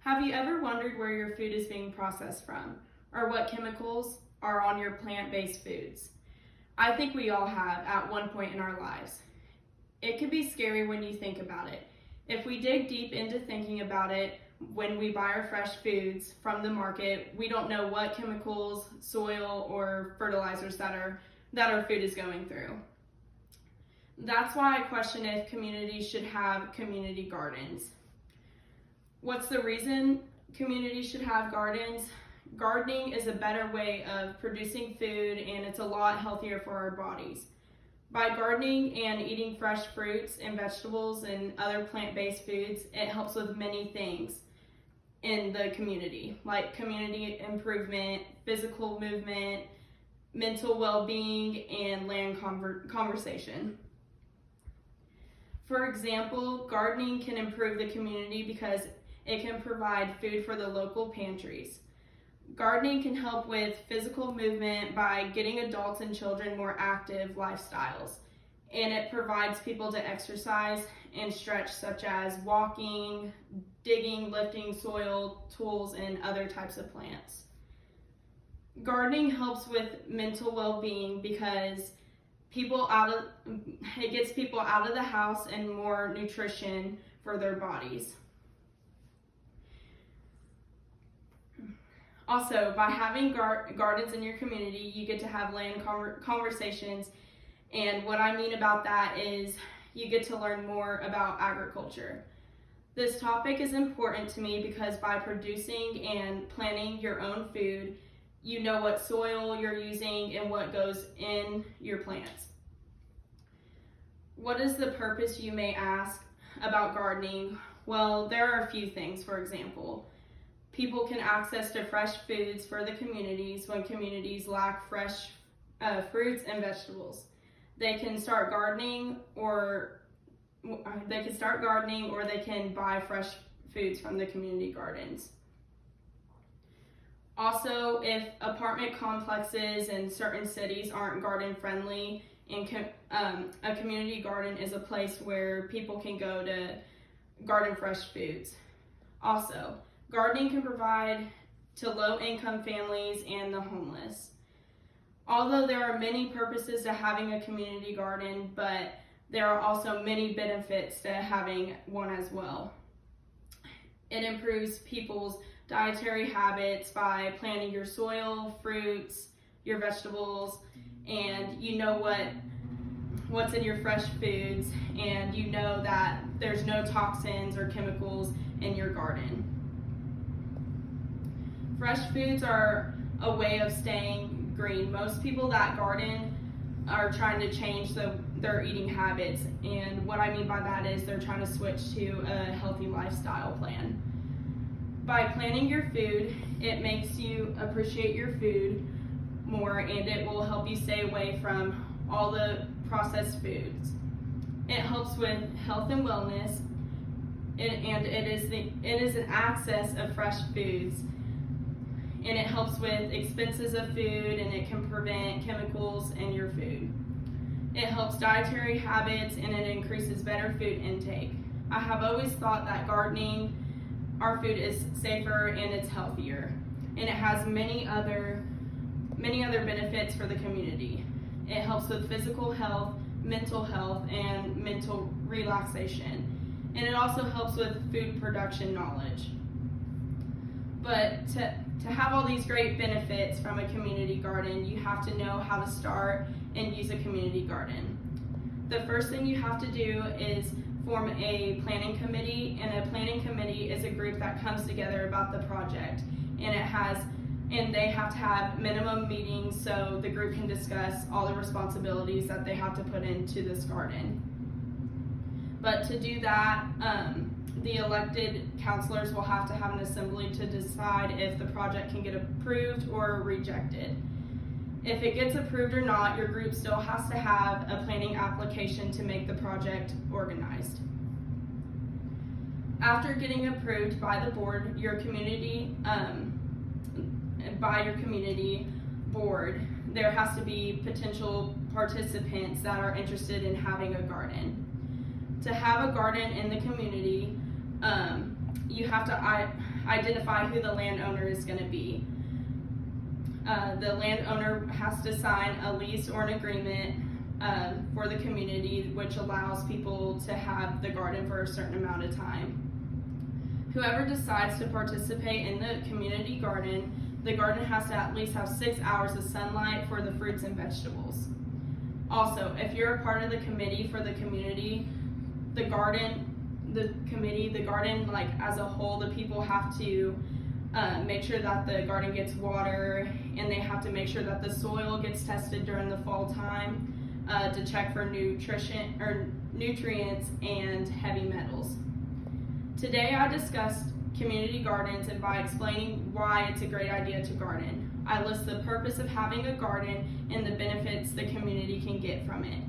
Have you ever wondered where your food is being processed from, or what chemicals are on your plant-based foods? I think we all have at one point in our lives. It can be scary when you think about it. If we dig deep into thinking about it, when we buy our fresh foods from the market, we don't know what chemicals, soil, or fertilizers that our food is going through. That's why I question if communities should have community gardens. What's the reason communities should have gardens? Gardening is a better way of producing food, and it's a lot healthier for our bodies. By gardening and eating fresh fruits and vegetables and other plant-based foods, it helps with many things in the community, like community improvement, physical movement, mental well-being, and land conversation. For example, gardening can improve the community because it can provide food for the local pantries. Gardening can help with physical movement by getting adults and children more active lifestyles, and it provides people to exercise and stretch, such as walking, digging, lifting soil, tools, and other types of plants. Gardening helps with mental well-being because it gets people out of the house and more nutrition for their bodies. Also, by having gardens in your community, you get to have land conversations, and what I mean about that is you get to learn more about agriculture. This topic is important to me because by producing and planting your own food, you know what soil you're using and what goes in your plants. What is the purpose, you may ask, about gardening? Well, there are a few things. For example, people can access to fresh foods for the communities when communities lack fresh fruits and vegetables. They can start gardening or they can buy fresh foods from the community gardens. Also, if apartment complexes in certain cities aren't garden friendly, and a community garden is a place where people can go to garden fresh foods. Also, gardening can provide to low-income families and the homeless. Although there are many purposes to having a community garden, but there are also many benefits to having one as well. It improves people's dietary habits by planting your soil, fruits, your vegetables, and you know what's in your fresh foods, and you know that there's no toxins or chemicals in your garden. Fresh foods are a way of staying green. Most people that garden are trying to change their eating habits, and what I mean by that is they're trying to switch to a healthy lifestyle plan. By planting your food, it makes you appreciate your food more, and it will help you stay away from all the processed foods. It helps with health and wellness, and it is an access of fresh foods, and it helps with expenses of food, and it can prevent chemicals in your food. It helps dietary habits, and it increases better food intake. I have always thought that gardening, our food is safer and it's healthier, and it has many other benefits for the community. It helps with physical health, mental health, and mental relaxation, and it also helps with food production knowledge. But to have all these great benefits from a community garden, you have to know how to start and use a community garden. The first thing you have to do is form a planning committee, and a planning committee is a group that comes together about the project, and they have to have minimum meetings so the group can discuss all the responsibilities that they have to put into this garden. But to do that, the elected counselors will have to have an assembly to decide if the project can get approved or rejected. If it gets approved or not, your group still has to have a planning application to make the project organized. After getting approved by the board, your community board, there has to be potential participants that are interested in having a garden. To have a garden in the community, you have to identify who the landowner is going to be. The landowner has to sign a lease or an agreement for the community, which allows people to have the garden for a certain amount of time. Whoever decides to participate in the community garden, the garden has to at least have 6 hours of sunlight for the fruits and vegetables. Also, if you're a part of the committee for the community, the garden like as a whole, the people have to make sure that the garden gets water, and they have to make sure that the soil gets tested during the fall time to check for nutrients and heavy metals. Today I discussed community gardens, and by explaining why it's a great idea to garden. I list the purpose of having a garden and the benefits the community can get from it.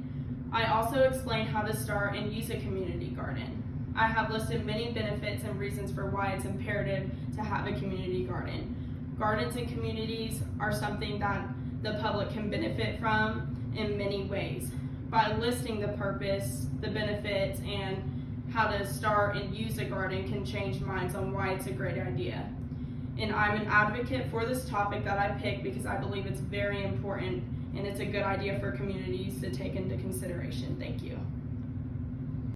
I also explain how to start and use a community garden. I have listed many benefits and reasons for why it's imperative to have a community garden. Gardens and communities are something that the public can benefit from in many ways. By listing the purpose, the benefits, and how to start and use a garden can change minds on why it's a great idea. And I'm an advocate for this topic that I picked because I believe it's very important and it's a good idea for communities to take into consideration. Thank you.